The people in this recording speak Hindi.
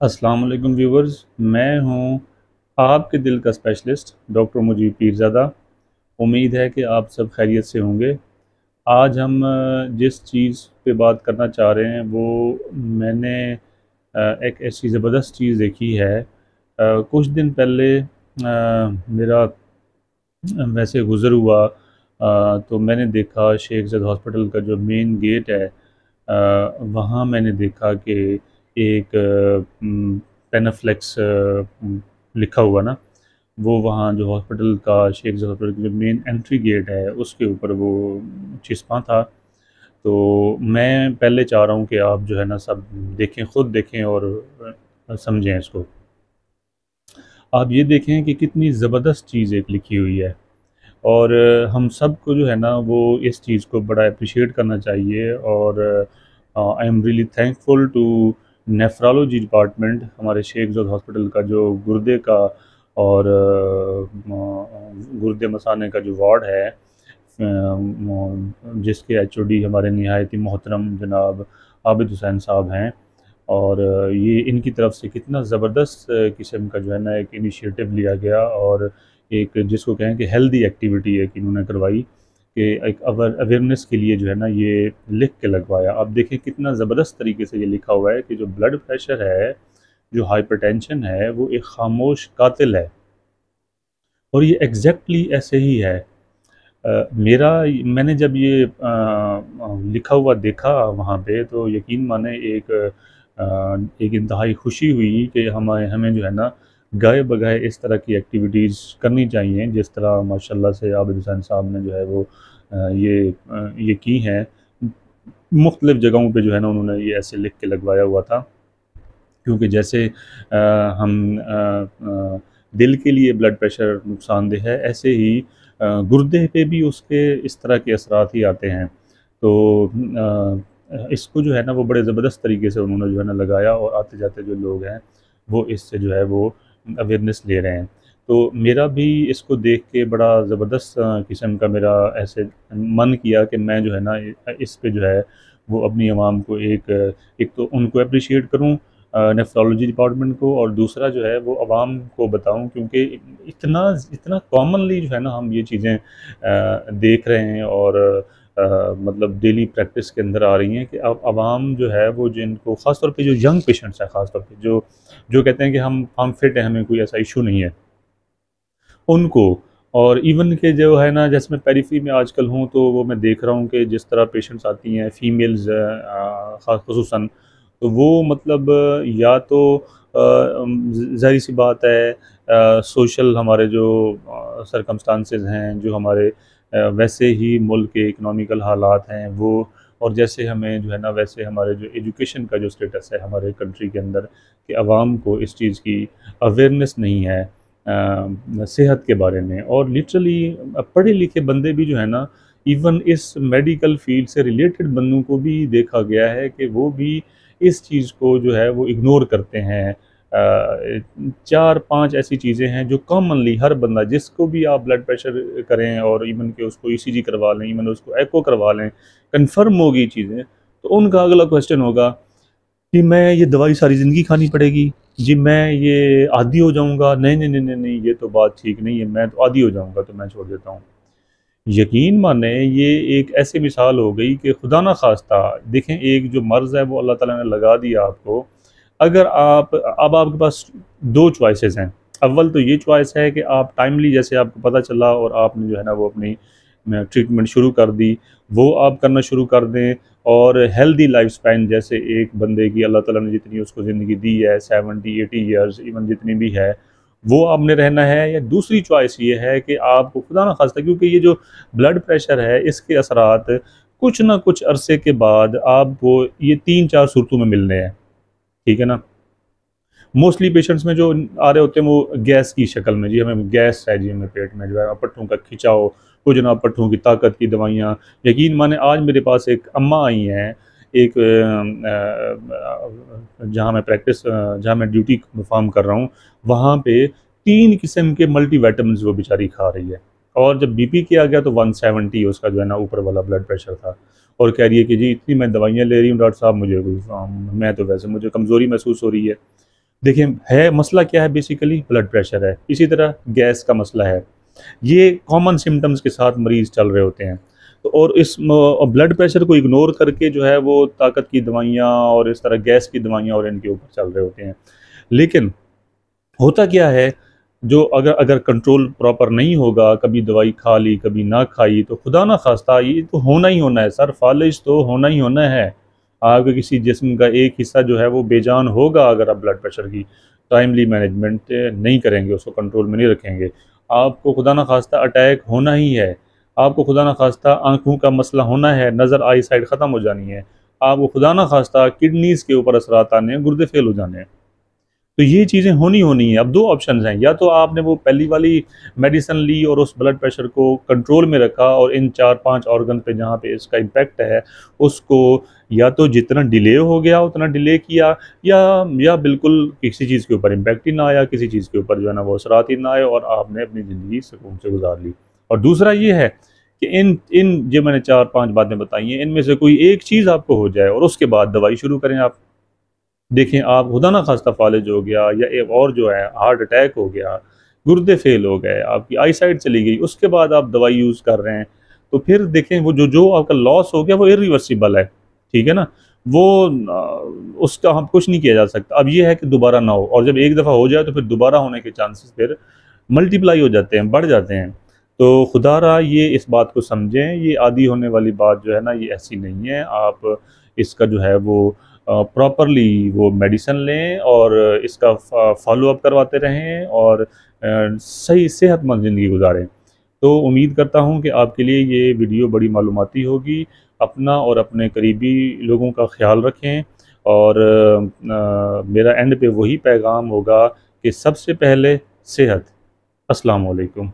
अस्सलाम वालेकुम व्यूवर्स। मैं हूं आपके दिल का स्पेशलिस्ट डॉक्टर मुजीब पीरज़ादा। उम्मीद है कि आप सब खैरियत से होंगे। आज हम जिस चीज़ पे बात करना चाह रहे हैं वो मैंने एक ऐसी ज़बरदस्त चीज़ देखी है। कुछ दिन पहले मेरा वैसे गुज़र हुआ, तो मैंने देखा शेख ज़ायद हॉस्पिटल का जो मेन गेट है, वहाँ मैंने देखा कि एक पेनाफ्लेक्स लिखा हुआ ना, वो वहाँ जो हॉस्पिटल का शेख ज़ायद हॉस्पिटल की जो मेन एंट्री गेट है उसके ऊपर वो चिपका था। तो मैं पहले चाह रहा हूँ कि आप जो है ना सब देखें, ख़ुद देखें और समझें इसको। आप ये देखें कि कितनी ज़बरदस्त चीज़ एक लिखी हुई है। और हम सबको जो है ना वो इस चीज़ को बड़ा एप्रिशिएट करना चाहिए। और I am really thankful to nephrology department, हमारे शेख ज़ायद हॉस्पिटल का जो गुर्दे का और गुर्दे मसाने का जो वार्ड है, जिसके एचओडी हमारे नहायत ही मोहतरम जनाब आबिद हुसैन साहब हैं। और ये इनकी तरफ से कितना ज़बरदस्त किस्म का जो है ना एक इनिशिएटिव लिया गया, और एक जिसको कहें कि हेल्दी एक्टिविटी एक इन्होंने करवाई कि एक अवेयरनेस के लिए जो है ना ये लिख के लगवाया। आप देखें कितना ज़बरदस्त तरीके से ये लिखा हुआ है कि जो ब्लड प्रेशर है, जो हाइपरटेंशन है, वो एक खामोश कातिल है। और ये एग्जैक्टली ऐसे ही है। मेरा मैंने जब ये लिखा हुआ देखा वहाँ पे, तो यकीन माने एक इंतहाई खुशी हुई कि हमें हमें जो है ना गाए बगाए इस तरह की एक्टिविटीज़ करनी चाहिए, जिस तरह माशाल्लाह से आबिद हुसैन साहब ने जो है वो ये की हैं। मुख्तलिफ़ जगहों पे जो है ना उन्होंने ये ऐसे लिख के लगवाया हुआ था, क्योंकि जैसे हम दिल के लिए ब्लड प्रेशर नुकसानदेह है, ऐसे ही गुर्दे पे भी उसके इस तरह के असरात ही आते हैं। तो इसको जो है ना वो बड़े ज़बरदस्त तरीके से उन्होंने जो है ना लगाया, और आते जाते जो लोग हैं वो इससे जो है वो अवेयरनेस ले रहे हैं। तो मेरा भी इसको देख के बड़ा ज़बरदस्त किस्म का मेरा ऐसे मन किया कि मैं जो है ना इस पे जो है वो अपनी आवाम को एक तो उनको अप्रिशिएट करूँ, नेफ्रोलॉजी डिपार्टमेंट को, और दूसरा जो है वो आवाम को बताऊं, क्योंकि इतना इतना कॉमनली जो है ना हम ये चीज़ें देख रहे हैं, और मतलब डेली प्रैक्टिस के अंदर आ रही हैं कि अब आवाम जो है वो जिनको ख़ास तौर पे जो यंग पेशेंट्स हैं, ख़ास तौर पे जो जो कहते हैं कि हम फिट हैं, हमें कोई ऐसा इशू नहीं है, उनको। और इवन के जो है ना, जैसे मैं पेरिफेरी में आजकल हूँ तो वो मैं देख रहा हूँ कि जिस तरह पेशेंट्स आती हैं फीमेल्स ख़ास ख़ुसूसन, तो वो मतलब या तो ज़ाहिर सी बात है सोशल हमारे जो सरकमस्टांसेस हैं, जो हमारे वैसे ही मुल्क के इकोनॉमिकल हालात हैं वो, और जैसे हमें जो है ना वैसे हमारे जो एजुकेशन का जो स्टेटस है हमारे कंट्री के अंदर, कि आवाम को इस चीज़ की अवेयरनेस नहीं है सेहत के बारे में। और लिटरली पढ़े लिखे बंदे भी जो है ना, इवन इस मेडिकल फील्ड से रिलेटेड बंदों को भी देखा गया है कि वो भी इस चीज़ को जो है वो इग्नोर करते हैं। 4-5 ऐसी चीज़ें हैं जो कॉमनली हर बंदा, जिसको भी आप ब्लड प्रेशर करें और इवन के उसको ईसीजी करवा लें, इवन उसको एको करवा लें, कन्फर्म होगी चीज़ें, तो उनका अगला क्वेश्चन होगा कि मैं ये दवाई सारी ज़िंदगी खानी पड़ेगी? जी मैं ये आदी हो जाऊँगा? नहीं, नहीं, नहीं, नहीं, नहीं, ये तो बात ठीक नहीं है, मैं तो आदी हो जाऊँगा तो मैं छोड़ देता हूँ। यकीन माने ये एक ऐसी मिसाल हो गई कि खुदा ना ख़ास्ता देखें, एक जो मर्ज़ है वो अल्लाह ताला ने लगा दिया आपको। अगर आप अब आपके पास 2 चॉइसेस हैं। अव्वल तो ये चॉइस है कि आप टाइमली, जैसे आपको पता चला और आपने जो है ना वो अपनी ट्रीटमेंट शुरू कर दी, वो आप करना शुरू कर दें। और हेल्दी लाइफ स्पैन, जैसे एक बंदे की अल्लाह ताला ने जितनी उसको ज़िंदगी दी है 70-80 ईयर्स, इवन जितनी भी है, वो आपने रहना है। या दूसरी चॉइस ये है कि आपको खुदा ना खास्ता, क्योंकि ये जो ब्लड प्रेशर है इसके असरात कुछ ना कुछ अरसे के बाद आपको ये 3-4 सूरतों में मिलने हैं, ठीक है ना? मोस्टली पेशेंट्स में जो आ रहे होते हैं वो गैस की शक्ल में, जी हमें गैस है, जी हमें पेट में जो है पट्टों का खिंचाव, कुछ ना पट्टों की ताकत की दवाइयाँ। यकीन माने आज मेरे पास एक अम्मा आई हैं, एक जहाँ मैं जहाँ मैं ड्यूटी परफॉर्म कर रहा हूँ, वहाँ पे 3 किस्म के मल्टीविटामिन्स वो बेचारी खा रही है। और जब बीपी किया गया तो 170 उसका जो है ना ऊपर वाला ब्लड प्रेशर था। और कह रही है कि जी इतनी मैं दवाइयाँ ले रही हूँ डॉक्टर साहब, मुझे कोई मैं तो वैसे मुझे कमज़ोरी महसूस हो रही है। देखिए, है मसला क्या है, बेसिकली ब्लड प्रेशर है, इसी तरह गैस का मसला है। ये कॉमन सिम्पटम्स के साथ मरीज़ चल रहे होते हैं। तो और इस ब्लड प्रेशर को इग्नोर करके जो है वो ताकत की दवाइयाँ और इस तरह गैस की दवाइयाँ और इनके ऊपर चल रहे होते हैं। लेकिन होता क्या है, जो अगर अगर कंट्रोल प्रॉपर नहीं होगा, कभी दवाई खा ली, कभी ना खाई, तो खुदा ना ख़ास्ता ये तो होना ही होना है सर, फ़ालिज तो होना ही होना है। आपके किसी जिस्म का एक हिस्सा जो है वो बेजान होगा अगर आप ब्लड प्रेशर की टाइमली मैनेजमेंट नहीं करेंगे, उसको कंट्रोल में नहीं रखेंगे। आपको खुदा ना ख़ास्ता अटैक होना ही है, आपको खुदा ना ख़ास्ता आँखों का मसला होना है, नज़र आई साइट ख़त्म हो जानी है, आपको खुदा ना ख़ास्ता किडनीज़ के ऊपर असरात आने हैं, गुर्दे फ़ेल हो जाने हैं। तो ये चीज़ें होनी होनी है। अब 2 ऑप्शंस हैं, या तो आपने वो पहली वाली मेडिसिन ली और उस ब्लड प्रेशर को कंट्रोल में रखा और इन 4-5 ऑर्गन पे जहाँ पे इसका इम्पैक्ट है, उसको या तो जितना डिले हो गया उतना डिले किया, या बिल्कुल किसी चीज़ के ऊपर इम्पैक्ट ही ना आया, किसी चीज़ के ऊपर जो है ना वो असरात ही ना आए और आपने अपनी ज़िंदगी सुकून से गुज़ार ली। और दूसरा ये है कि इन इन जो मैंने 4-5 बातें बताई हैं, इनमें से कोई एक चीज़ आपको हो जाए और उसके बाद दवाई शुरू करें आप। देखें, आप खुदा ना खास्ता फ़ालिज हो गया या एक और जो है हार्ट अटैक हो गया, गुर्दे फ़ेल हो गए, आपकी आई साइट चली गई, उसके बाद आप दवाई यूज़ कर रहे हैं, तो फिर देखें वो जो जो आपका लॉस हो गया वो इर्रिवर्सिबल है, ठीक है ना? वो उसका हम कुछ नहीं किया जा सकता। अब ये है कि दोबारा ना हो, और जब एक दफ़ा हो जाए तो फिर दोबारा होने के चांसेस फिर मल्टीप्लाई हो जाते हैं, बढ़ जाते हैं। तो खुदारा ये इस बात को समझें, ये आदी होने वाली बात जो है ना ये ऐसी नहीं है। आप इसका जो है वो प्रॉपरली वो मेडिसिन लें और इसका फ़ॉलो अप करवाते रहें और सही सेहतमंद ज़िंदगी गुज़ारें। तो उम्मीद करता हूँ कि आपके लिए ये वीडियो बड़ी मालूमाती होगी। अपना और अपने करीबी लोगों का ख़्याल रखें और मेरा एंड पे वही पैगाम होगा कि सबसे पहले सेहत। अस्सलाम वालेकुम।